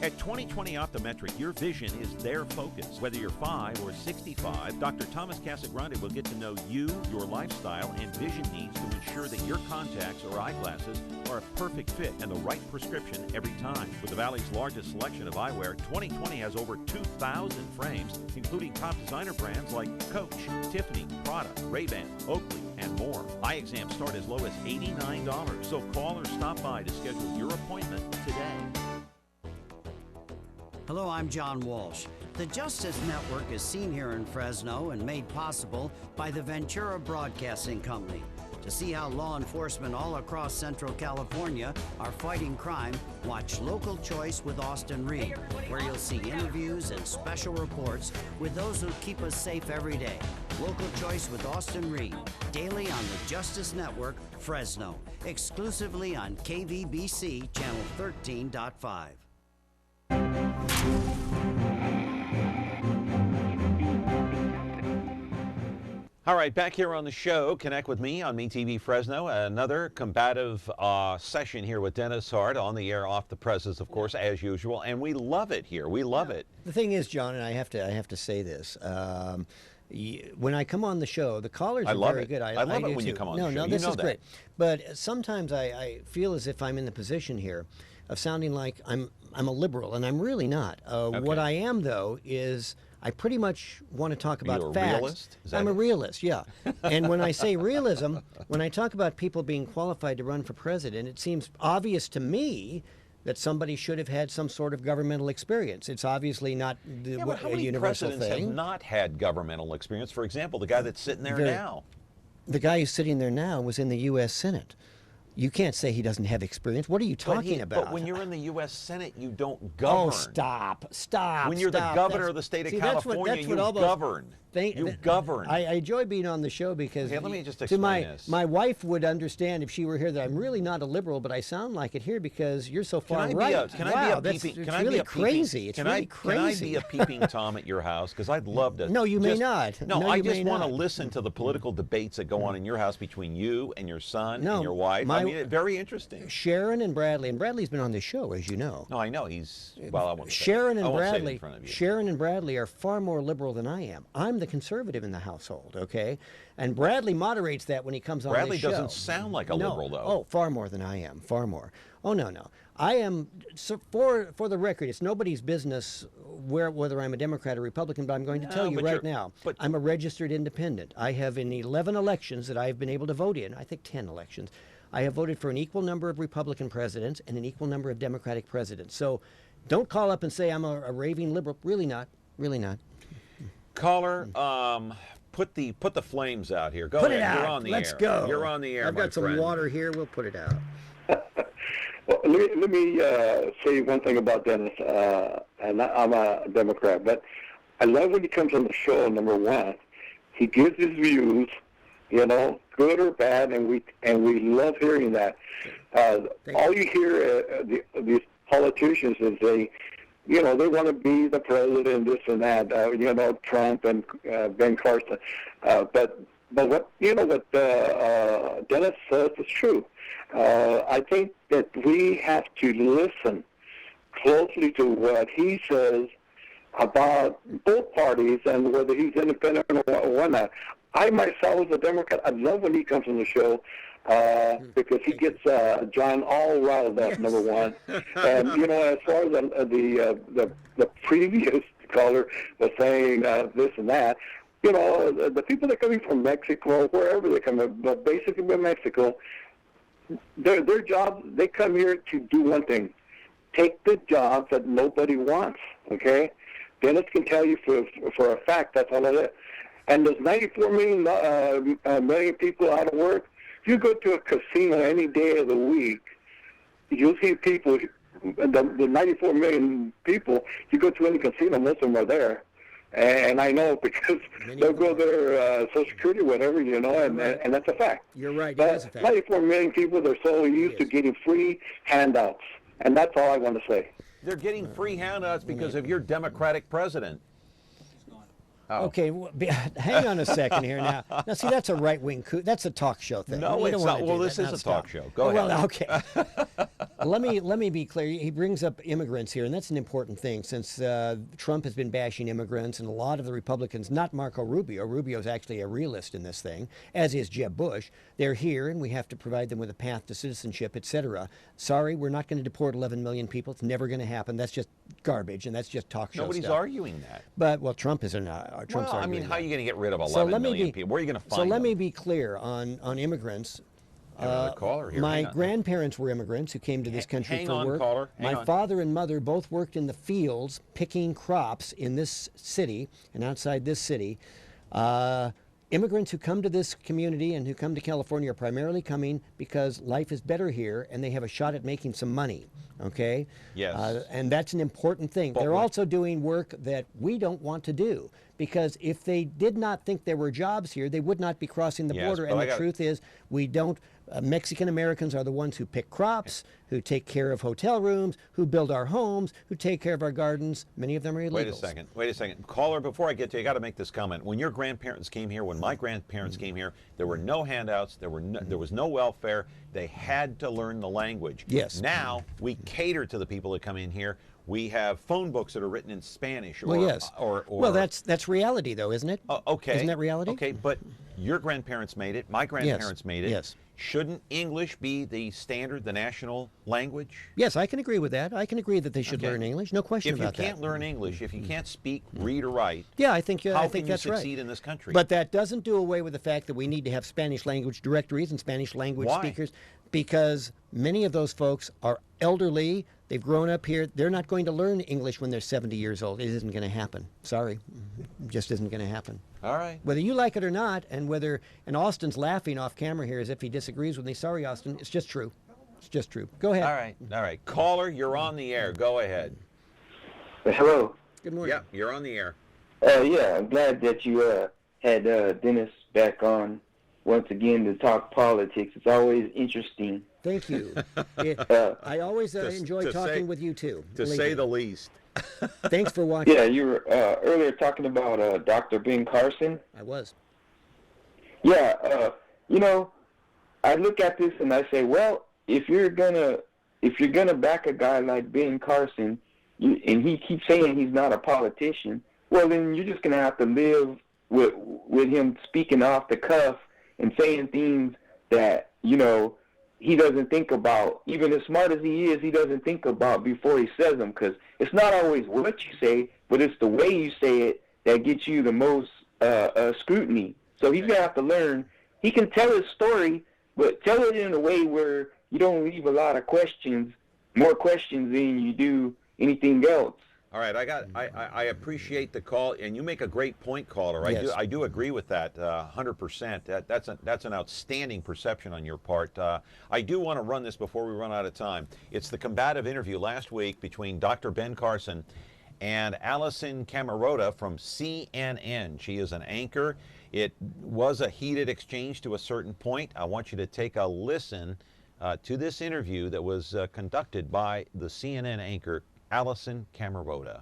At 2020 Optometric, your vision is their focus. Whether you're 5 or 65, Dr. Thomas Casagrande will get to know you, your lifestyle, and vision needs to ensure that your contacts or eyeglasses are a perfect fit and the right prescription every time. With the Valley's largest selection of eyewear, 2020 has over 2,000 frames, including top designer brands like Coach, Tiffany, Prada, Ray-Ban, Oakley, and more. Eye exams start as low as $89, so call or stop by to schedule your appointment today. Hello, I'm John Walsh. The Justice Network is seen here in Fresno and made possible by the Ventura Broadcasting Company. To see how law enforcement all across Central California are fighting crime, watch Local Choice with Austin Reed, where you'll see interviews and special reports with those who keep us safe every day. Local Choice with Austin Reed, daily on the Justice Network, Fresno, exclusively on KVBC Channel 13.5. All right, back here on the show, connect with me on MeTV Fresno. Another combative session here with Dennis Hart, on the air, off the presses, of course, as usual, and we love it here. We love it. The thing is, John, and I have to say this. When I come on the show, the callers are very good. I love it do when you too. come on the show. No, You this know is that. great. But sometimes I feel as if I'm in the position here of sounding like I'm a liberal, and I'm really not. What I am, though, is I pretty much want to talk about you a facts. realist? Is that I'm a it? realist, yeah. And when I say realism, when I talk about people being qualified to run for president, it seems obvious to me that somebody should have had some sort of governmental experience. It's obviously not Yeah, but how a many universal presidents thing. have not had governmental experience? For example, the guy that's sitting there Very- now. The guy who's sitting there now was in the U.S. Senate. You can't say he doesn't have experience. What are you talking about? But when you're in the U.S. Senate, you don't govern. Oh, stop. When you're the stop. governor of the state of California, you govern. You govern. I enjoy being on the show because Okay, let me just to explain this. my wife would understand if she were here that I'm really not a liberal, but I sound like it here because you're so far right. Can wow, I be a that's peeping? it's Can I really be a crazy. It's Can really I crazy. be a peeping tom at your house? Because I'd love to. No, you may not. No, No, I you just may want to not. listen to the political debates that go on in your house between you and your son No, and your wife. I mean, very interesting. Sharon and Bradley's been on this show, as you know. No, I know he's. Well, I won't. Sharon say it. and I won't say it Bradley. in front of you. Sharon and Bradley are far more liberal than I am. I'm the conservative in the household, okay? And Bradley moderates that when he comes on Bradley this show. doesn't sound like a liberal, though. Oh, far more than I am. Far more. Oh no. I am. So for the record, it's nobody's business whether I'm a Democrat or Republican. But I'm going to tell you right now, I'm a registered independent. I have in 11 elections that I've been able to vote in. I think 10 elections. I have voted for an equal number of Republican presidents and an equal number of Democratic presidents. So don't call up and say I'm a raving liberal. Really not. Really not. Caller, put the flames out here. Go Put ahead. it out. You're on the Let's air. go. You're on the air, I've my got some friend. water here. We'll put it out. Well, let me say one thing about Dennis. And I'm a Democrat, but I love when he comes on the show. Number one, he gives his views, good or bad, and we love hearing that. All you hear these politicians is they want to be the president, this and that. Trump and Ben Carson. But what Dennis says is true. I think that we have to listen closely to what he says about both parties and whether he's independent or not. I myself, as a Democrat, I love when he comes on the show because he gets John all riled up. Yes. Number one, and as far as the previous caller was saying this and that. The people that are coming from Mexico, wherever they come from, but basically from Mexico, their job, they come here to do one thing, take the jobs that nobody wants, okay? Dennis can tell you for a fact that's all of it. And there's 94 million people out of work. If you go to a casino any day of the week, you'll see people, the 94 million people, you go to any casino, most of them are there. And I know because they'll go there, Social Security, whatever, and that's a fact. You're right, but it is a fact. 94 million people, they're so used to getting free handouts. And that's all I want to say. They're getting free handouts because of your Democratic president. Oh. Okay, hang on a second here now. Now, see, that's a right-wing coup. That's a talk show thing. No, it's not. Well, this is a talk show. Go ahead. Well, okay. let me be clear. He brings up immigrants here, and that's an important thing since Trump has been bashing immigrants, and a lot of the Republicans, not Marco Rubio. Rubio's actually a realist in this thing, as is Jeb Bush. They're here, and we have to provide them with a path to citizenship, etc. Sorry, we're not going to deport 11 million people. It's never going to happen. That's just garbage, and that's just talk show Nobody's stuff. arguing that. But, well, Trump isn't. Trump's I mean, how are you going to get rid of 11 so million people? Where are you going to find So let them? me be clear on immigrants. Another caller here. My grandparents were immigrants who came to this country hang for on, work. caller. Hang My on. father and mother both worked in the fields picking crops in this city and outside this city. immigrants who come to this community and who come to California are primarily coming because life is better here and they have a shot at making some money. Okay? Yes. And that's an important thing. They're also doing work that we don't want to do, because if they did not think there were jobs here, they would not be crossing the border. And the truth is, we don't. Mexican Americans are the ones who pick crops, who take care of hotel rooms, who build our homes, who take care of our gardens. Many of them are illegals. Wait a second. Caller, before I get to you, I got to make this comment. When your grandparents came here, when my grandparents came here, there were no handouts, there was no welfare. They had to learn the language. Yes. Now, we cater to the people that come in here. We have phone books that are written in Spanish. Well, yes. Well, that's reality, though, isn't it? Okay. Isn't that reality? Okay, but your grandparents made it. My grandparents made it. Yes. Shouldn't English be the standard, the national language? Yes, I can agree with that. I can agree that they should learn English. No question about that. If you can't learn English, if you can't speak, read, or write, yeah, I think how can can that's you right. succeed in this country? But that doesn't do away with the fact that we need to have Spanish language directories and Spanish language speakers, because many of those folks are elderly. They've grown up here. They're not going to learn English when they're 70 years old. It isn't going to happen. Sorry. It just isn't going to happen. All right. Whether you like it or not, and Austin's laughing off camera here as if he disagrees with me. Sorry, Austin. It's just true. It's just true. Go ahead. All right. Caller, you're on the air. Go ahead. Hello. Good morning. Yeah, you're on the air. Yeah, I'm glad that you had Dennis back on once again to talk politics. It's always interesting. Thank you. I always enjoy talking with you, too. To say the least. Thanks for watching. Yeah, you were earlier talking about Dr. Ben Carson. I was. Yeah, I look at this and I say, well, if you're gonna back a guy like Ben Carson, and he keeps saying he's not a politician, well, then you're just gonna have to live with him speaking off the cuff and saying things that he doesn't think about. Even as smart as he is, he doesn't think about before he says them, because it's not always what you say, but it's the way you say it that gets you the most scrutiny. So he's going to have to learn. He can tell his story, but tell it in a way where you don't leave a lot of questions, more questions than you do anything else. All right, I appreciate the call, and you make a great point, caller. Yes. I do agree with that 100%. That's an outstanding perception on your part. I do want to run this before we run out of time. It's the combative interview last week between Dr. Ben Carson and Allison Camerota from CNN. She is an anchor. It was a heated exchange to a certain point. I want you to take a listen to this interview that was conducted by the CNN anchor, Allison Camerota.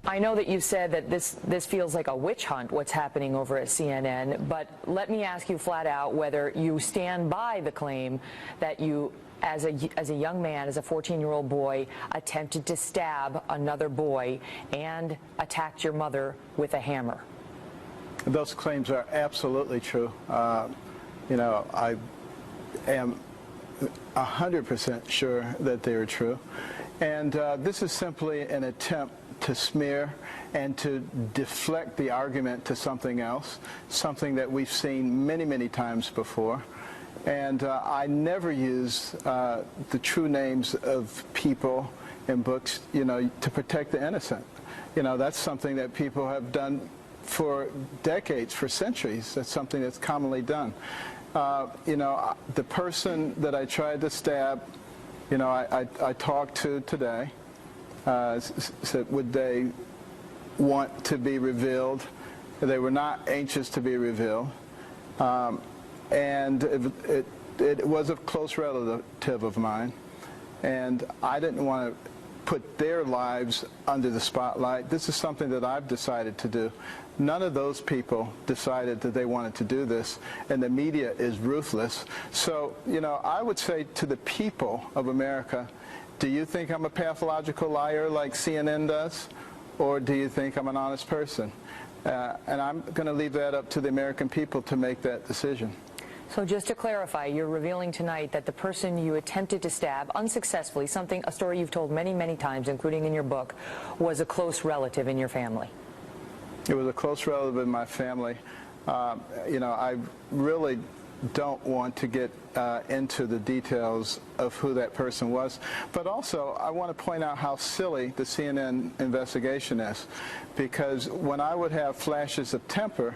I know that you said that this feels like a witch hunt, what's happening over at CNN, but let me ask you flat out whether you stand by the claim that you, as a young man, as a 14-year-old boy, attempted to stab another boy and attacked your mother with a hammer. Those claims are absolutely true. I am 100% sure that they are true. And this is simply an attempt to smear and to deflect the argument to something else, something that we've seen many, many times before. And I never use the true names of people in books, to protect the innocent. That's something that people have done for decades, for centuries. That's something that's commonly done. The person that I tried to stab, I talked to today, said would they want to be revealed. They were not anxious to be revealed. And it was a close relative of mine. And I didn't want to put their lives under the spotlight. This is something that I've decided to do. None of those people decided that they wanted to do this, and the media is ruthless. So, I would say to the people of America, do you think I'm a pathological liar like CNN does, or do you think I'm an honest person? And I'm going to leave that up to the American people to make that decision. So just to clarify, you're revealing tonight that the person you attempted to stab unsuccessfully, a story you've told many, many times, including in your book, was a close relative in your family. It was a close relative in my family. I really don't want to get into the details of who that person was. But also, I want to point out how silly the CNN investigation is. Because when I would have flashes of temper,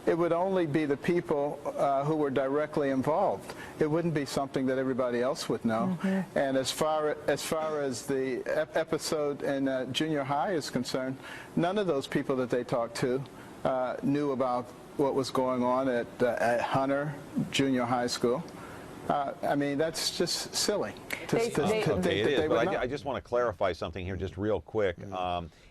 it would only be the people who were directly involved. It wouldn't be something that everybody else would know. And as far as the episode in junior high is concerned, none of those people that they talked to knew about what was going on at Hunter Junior High School. I mean, that's just silly. Okay, it is, but I just want to clarify something here just real quick.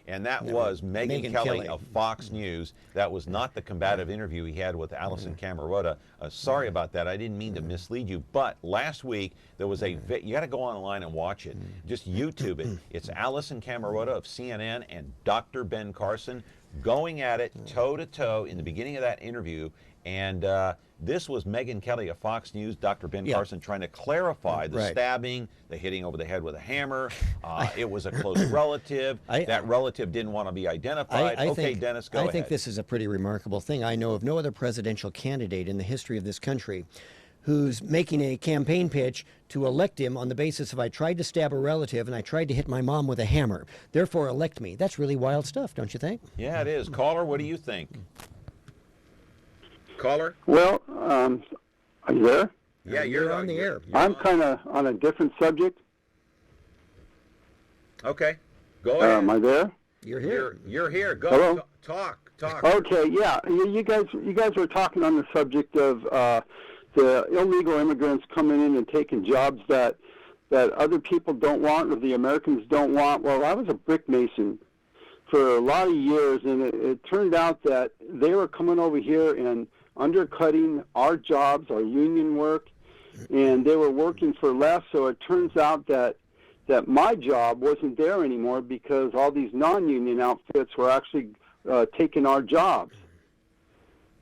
And that was Megyn Kelly of Fox News. That was not the combative interview he had with Allison Camerota. Sorry about that. I didn't mean to mislead you. But last week, there was you got to go online and watch it. Just YouTube it. It's Allison Camerota of CNN and Dr. Ben Carson going at it toe-to-toe in the beginning of that interview. And this was Megyn Kelly of Fox News, Dr. Ben Carson, trying to clarify the stabbing, the hitting over the head with a hammer. It was a close relative. That relative didn't want to be identified. Dennis, go ahead. I think this is a pretty remarkable thing. I know of no other presidential candidate in the history of this country who's making a campaign pitch to elect him on the basis of I tried to stab a relative and I tried to hit my mom with a hammer. Therefore, elect me. That's really wild stuff, don't you think? Yeah, it is. Caller, what do you think? Caller? Well, are you there? Yeah, you're on the air. I'm kind of on a different subject. Okay, go ahead. Am I there? You're here. You're here. Go. Hello? Talk. Okay, yeah. You guys were talking on the subject of the illegal immigrants coming in and taking jobs that other people don't want or the Americans don't want. Well, I was a brick mason for a lot of years, and it turned out that they were coming over here and undercutting our jobs, our union work, and they were working for less. So it turns out that my job wasn't there anymore because all these non-union outfits were actually taking our jobs.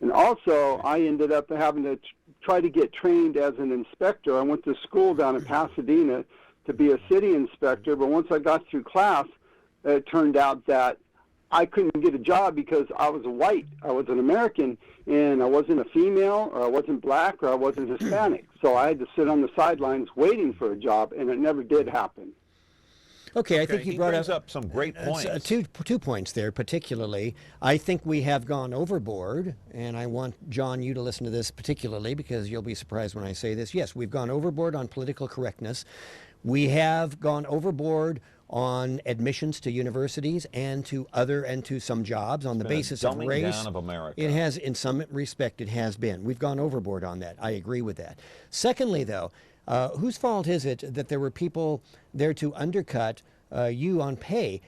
And also, I ended up having to try to get trained as an inspector. I went to school down in Pasadena to be a city inspector, but once I got through class, it turned out that I couldn't get a job because I was white. I was an American, and I wasn't a female, or I wasn't black, or I wasn't Hispanic. So I had to sit on the sidelines waiting for a job, and it never did happen. Okay, I think you brought up some great points. Two points there, particularly. I think we have gone overboard, and I want, John, you to listen to this particularly because you'll be surprised when I say this. Yes, we've gone overboard on political correctness. We have gone overboard on admissions to universities and to some jobs on the basis of race. Dumbing down of America. It has, in some respect, it has been. We've gone overboard on that. I agree with that. Secondly, though, whose fault is it that there were people there to undercut you on pay?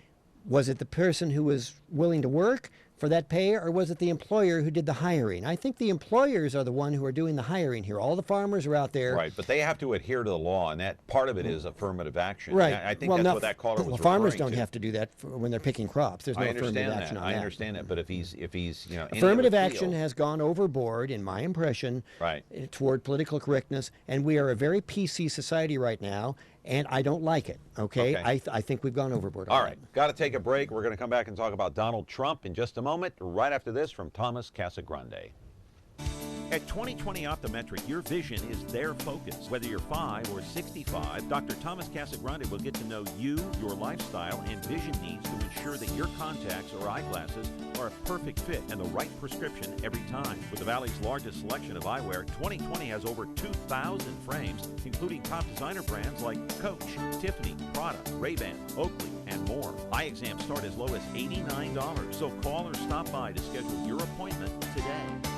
Was it the person who was willing to work for that pay, or was it the employer who did the hiring? I think the employers are the one who are doing the hiring here. All the farmers are out there. Right, but they have to adhere to the law, and that part of it is affirmative action. Right. I think that's what that caller was referring farmers to. don't have to do that when they're picking crops. There's no affirmative action on that. I understand that, but if he's affirmative action has gone overboard, in my impression, toward political correctness, and we are a very PC society right now, and I don't like it, okay? I think we've gone overboard on All right, got to take a break. We're going to come back and talk about Donald Trump in just a moment, right after this from Thomas Casagrande. At 20/20 Optometric, your vision is their focus. Whether you're 5 or 65, Dr. Thomas Casagrande will get to know you, your lifestyle, and vision needs to ensure that your contacts or eyeglasses are a perfect fit and the right prescription every time. With the Valley's largest selection of eyewear, 20/20 has over 2,000 frames, including top designer brands like Coach, Tiffany, Prada, Ray-Ban, Oakley, and more. Eye exams start as low as $89, so call or stop by to schedule your appointment today.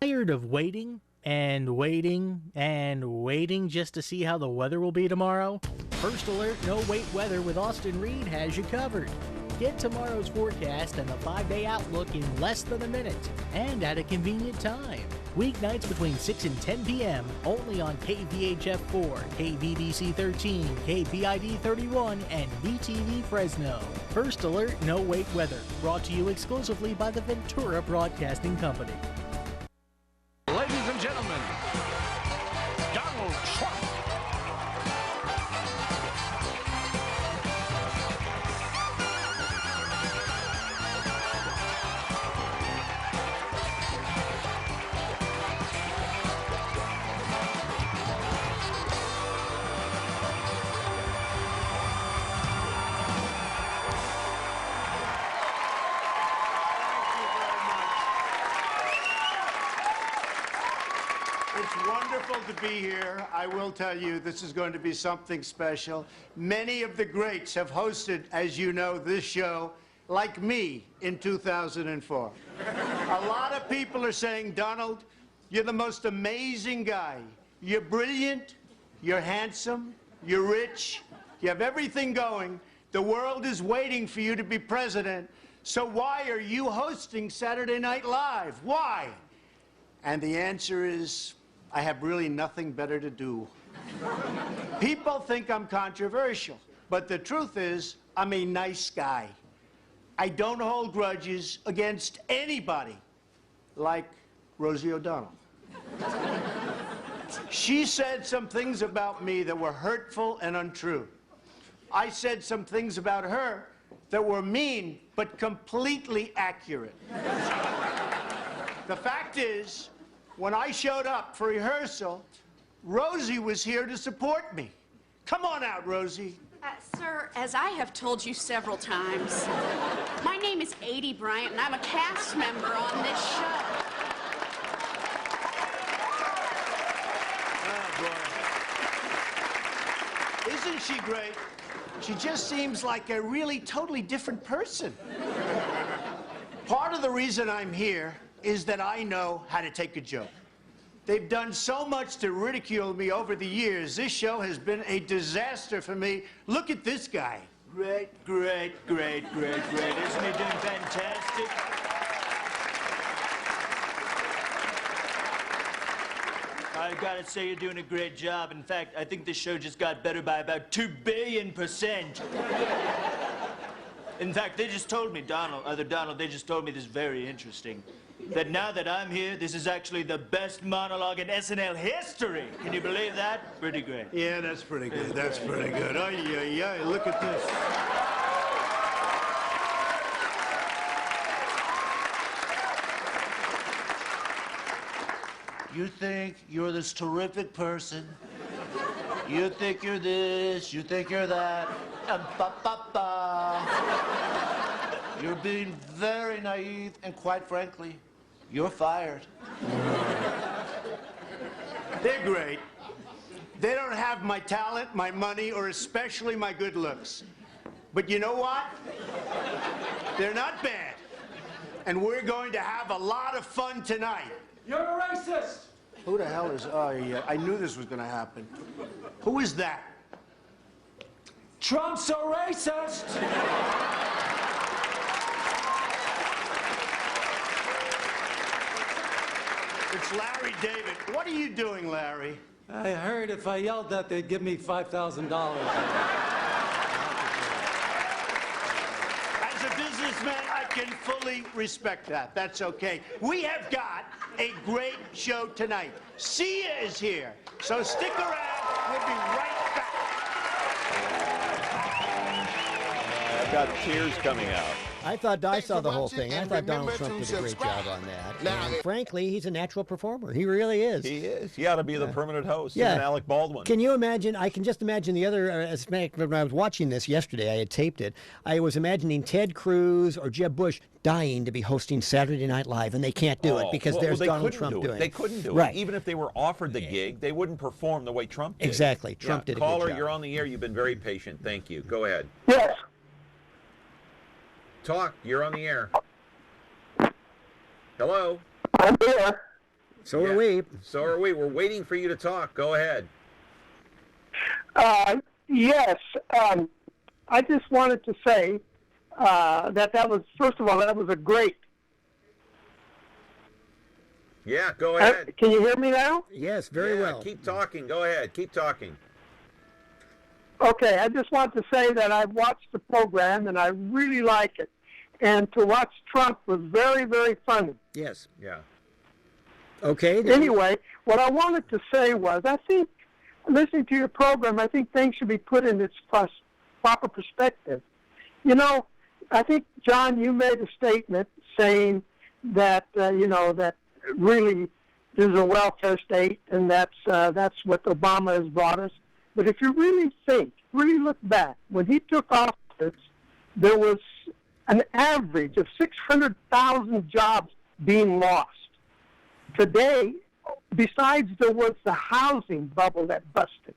Tired of waiting and waiting and waiting just to see how the weather will be tomorrow? First Alert No Wait Weather with Austin Reed has you covered. Get tomorrow's forecast and the 5-day outlook in less than a minute and at a convenient time. Weeknights between 6 and 10 p.m. only on KVHF 4, KVDC 13, KPID 31, and VTV Fresno. First Alert No Wait Weather, brought to you exclusively by the Ventura Broadcasting Company. Ladies and gentlemen, Donald Trump. be here. I will tell you, this is going to be something special. Many of the greats have hosted, as you know, this show, like me, in 2004. A lot of people are saying, Donald, you're the most amazing guy. You're brilliant, you're handsome, you're rich, you have everything going. The world is waiting for you to be president. So why are you hosting Saturday Night Live? Why? And the answer is, I have really nothing better to do. People think I'm controversial, but the truth is, I'm a nice guy. I don't hold grudges against anybody, like Rosie O'Donnell. She said some things about me that were hurtful and untrue. I said some things about her that were mean, but completely accurate. The fact is, when I showed up for rehearsal, Rosie was here to support me. Come on out, Rosie. Sir, as I have told you several times, my name is Adie Bryant, and I'm a cast member on this show. Oh, boy. Isn't she great? She just seems like a really totally different person. Part of the reason I'm here is that I know how to take a joke. They've done so much to ridicule me over the years. This show has been a disaster for me. Look at this guy. Great, great, great, great, great. Isn't he doing fantastic? I've got to say you're doing a great job. In fact, I think this show just got better by about 2 billion%. In fact, they just told me, Donald, they just told me this very interesting. That now that I'm here, this is actually the best monologue in SNL history. Can you believe that? Pretty great. Yeah, that's pretty good. That's pretty good. Oh, yeah, look at this. You think you're this terrific person. You think you're this, you think you're that. You're being very naive, and quite frankly, you're fired. They're great. They don't have my talent, my money, or especially my good looks. But you know what? They're not bad. And we're going to have a lot of fun tonight. You're a racist! Who the hell is... Oh, yeah, I knew this was going to happen. Who is that? Trump's a racist! It's Larry David. What are you doing, Larry? I heard if I yelled that, they'd give me $5,000. As a businessman, I can fully respect that. That's okay. We have got a great show tonight. Sia is here, so stick around. We'll be right back. I've got tears coming out. I thought I saw the whole thing. I thought Donald Trump did a great job on that. And frankly, he's a natural performer. He really is. He is. He ought to be the permanent host. Yeah. And Alec Baldwin. Can you imagine? I can just imagine the other. When I was watching this yesterday, I had taped it. I was imagining Ted Cruz or Jeb Bush dying to be hosting Saturday Night Live, and they can't do it because there's Donald Trump doing it. They couldn't do right. it. Even if they were offered the gig, they wouldn't perform the way Trump did. Exactly. Trump did a good Caller, job. you're on the air. You've been very patient. Thank you. Go ahead. Yes. Talk. You're on the air. Hello. I'm here. So are we. So are we. We're waiting for you to talk. Go ahead. Yes. I just wanted to say that was, first of all, that was a great. Yeah, go ahead. Can you hear me now? Yes, very well. Keep talking. Go ahead. Keep talking. Okay, I just want to say that I've watched the program and I really like it. And to watch Trump was very, very funny. Yes. Yeah. Okay. Anyway, what I wanted to say was, I think, listening to your program, I think things should be put in its proper perspective. You know, I think, John, you made a statement saying that, that really this is a welfare state, and that's what Obama has brought us. But if you really look back, when he took office, there was an average of 600,000 jobs being lost. Today, besides there was the housing bubble that busted.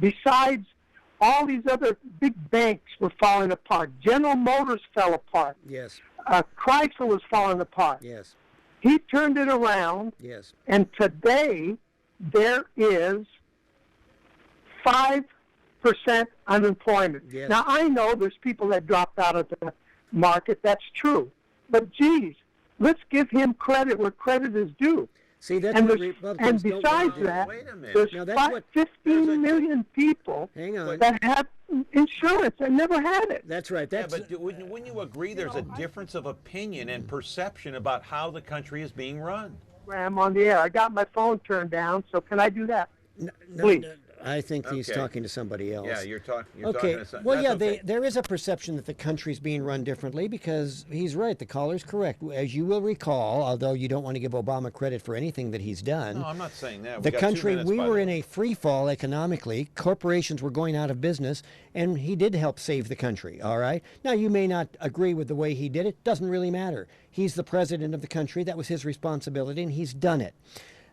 Besides, all these other big banks were falling apart. General Motors fell apart. Yes. Chrysler was falling apart. Yes. He turned it around. Yes. And today there is 5% unemployment. Yes. Now, I know there's people that dropped out of the market. That's true. But, geez, let's give him credit where credit is due. See, that's and, what and besides that, there's 15 million people that have insurance and never had it. That's right. That's, but wouldn't you agree there's a difference of opinion and perception about how the country is being run? I'm on the air. I got my phone turned down, so can I do that? Please. I think he's talking to somebody else. Yeah, you're talking to somebody. Well, yeah, there is a perception that the country's being run differently because he's right. The caller's correct. As you will recall, although you don't want to give Obama credit for anything that he's done. No, I'm not saying that. The country, we were in a free fall economically. Corporations were going out of business, and he did help save the country, all right? Now, you may not agree with the way he did it. Doesn't really matter. He's the president of the country. That was his responsibility, and he's done it.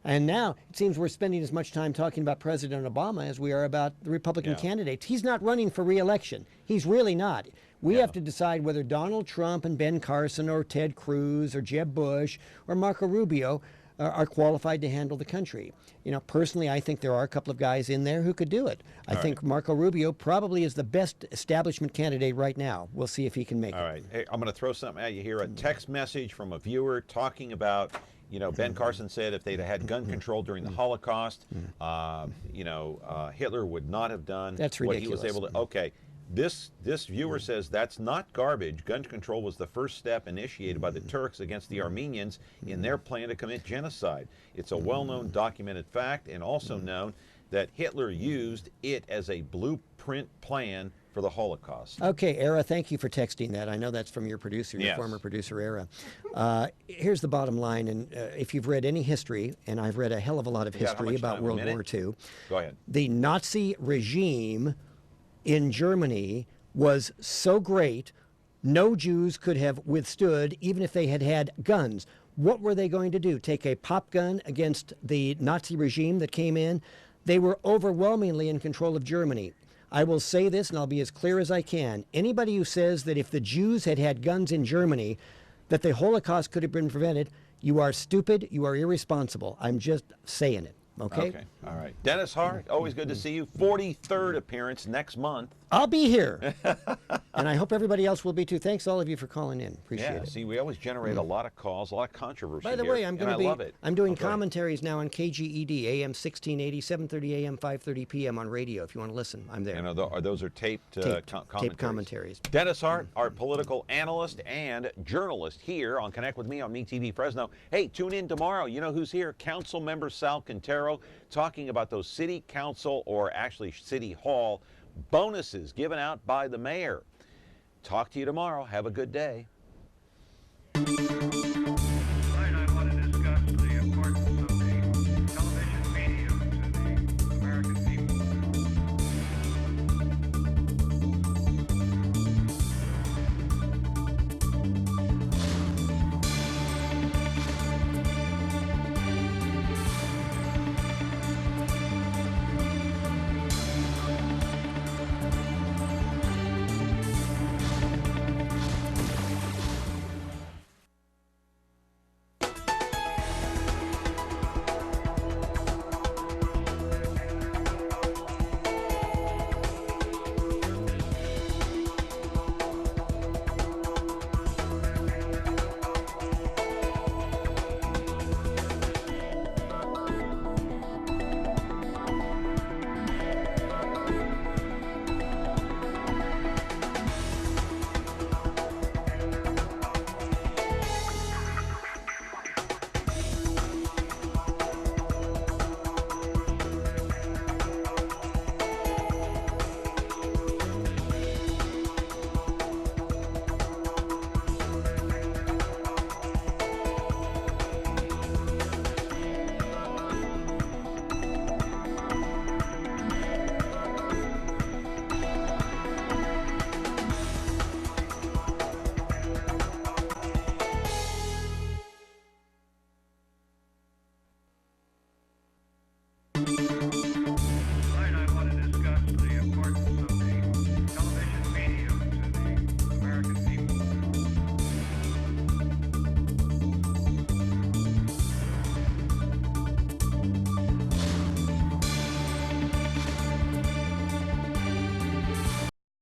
And now it seems we're spending as much time talking about President Obama as we are about the Republican candidates. He's not running for re-election. He's really not. We have to decide whether Donald Trump and Ben Carson or Ted Cruz or Jeb Bush or Marco Rubio are qualified to handle the country. You know, personally, I think there are a couple of guys in there who could do it. I think Marco Rubio probably is the best establishment candidate right now. We'll see if he can make it. All right. Hey, I'm going to throw something at you here. A text message from a viewer talking about, you know, Ben Carson said if they'd had gun control during the Holocaust, Hitler would not have done what he was able to. Okay. This viewer says that's not garbage. Gun control was the first step initiated by the Turks against the Armenians in their plan to commit genocide. It's a well-known documented fact, and also known that Hitler used it as a blueprint plan for the Holocaust. Okay, Era, thank you for texting that. I know that's from your producer, your former producer, Era. Here's the bottom line, and if you've read any history, and I've read a hell of a lot of history about World War II, go ahead. The Nazi regime in Germany was so great, no Jews could have withstood, even if they had had guns. What were they going to do? Take a pop gun against the Nazi regime that came in? They were overwhelmingly in control of Germany. I will say this, and I'll be as clear as I can. Anybody who says that if the Jews had had guns in Germany, that the Holocaust could have been prevented, you are stupid, you are irresponsible. I'm just saying it. Okay? All right. Dennis Hart, always good to see you. 43rd appearance next month. I'll be here. And I hope everybody else will be too. Thanks all of you for calling in. Appreciate it. See, we always generate a lot of calls, a lot of controversy. By the here, way, I love it. I'm doing commentaries now on KGED, AM 1680, 7:30 AM, 5:30 PM on radio. If you want to listen, I'm there. And those are taped commentaries? Taped commentaries. Dennis Hart, our political analyst and journalist here on Connect with Me on MeTV Fresno. Hey, tune in tomorrow. You know who's here? Council member Sal Quintero, talking about those city council, or actually city hall, bonuses given out by the mayor. Talk to you tomorrow. Have a good day.